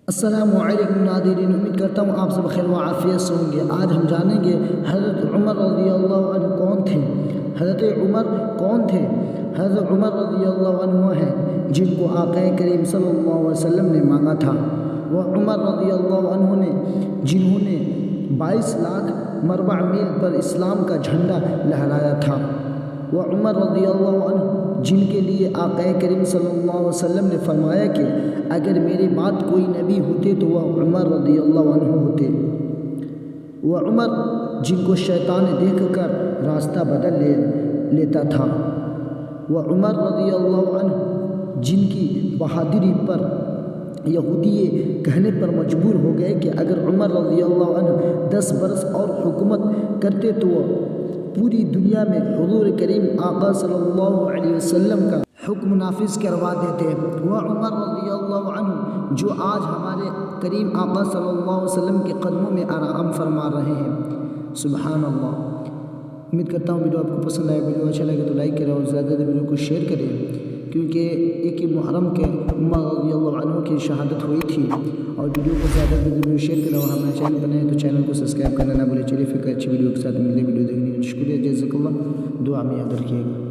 السلام علیکم ناظرین، امید کرتا ہوں آپ سب خیر و عافیت سے ہوں گے۔ آج ہم جانیں گے حضرت عمر رضی اللہ عنہ کون تھے۔ حضرت عمر کون تھے؟ حضرت عمر رضی اللہ عنہ وہ ہیں جن کو آقا کریم صلی اللہ علیہ وسلم نے مانگا تھا۔ وہ عمر رضی اللہ عنہ نے جنہوں نے 22 لاکھ مربع میل پر اسلام کا جھنڈا لہرایا تھا۔ وہ عمر رضی اللہ عنہ جن کے لیے آقا کریم صلی اللہ علیہ وسلم نے فرمایا کہ اگر میرے بعد کوئی نبی ہوتے تو وہ عمر رضی اللہ عنہ ہوتے۔ وہ عمر جن کو شیطان دیکھ کر راستہ بدل لیتا تھا۔ وہ عمر رضی اللہ عنہ جن کی بہادری پر یہودی یہ کہنے پر مجبور ہو گئے کہ اگر عمر رضی اللہ عنہ 10 برس اور حکومت کرتے تو وہ پوری دنیا میں حضور کریم آقا صلی اللہ علیہ وسلم کا حکم نافذ کروا دیتے۔ وہ عمر رضی اللہ عنہ جو آج ہمارے کریم آقا صلی اللہ علیہ وسلم کے قدموں میں آرام فرما رہے ہیں۔ سبحان اللہ۔ امید کرتا ہوں ویڈیو آپ کو پسند آئے۔ ویڈیو اچھا لگے تو لائک کریں اور زیادہ سے ویڈیو کو شیئر کریں، کیونکہ ایک محرم کے عمر رضی اللہ عنہ کی شہادت ہوئی تھی۔ اور ویڈیو کو زیادہ سے ویڈیو شیئر کریں اور ہمارے چینل بنے ہیں تو چینل کو سبسکرائب کرنا نہ بھولیں۔ چلیے پھر اچھی ویڈیو کے ساتھ ملتے ہیں۔ ویڈیو دیکھنے کے لیے شکریہ، جزاک اللہ۔ دعا میں یاد رکھیے گا۔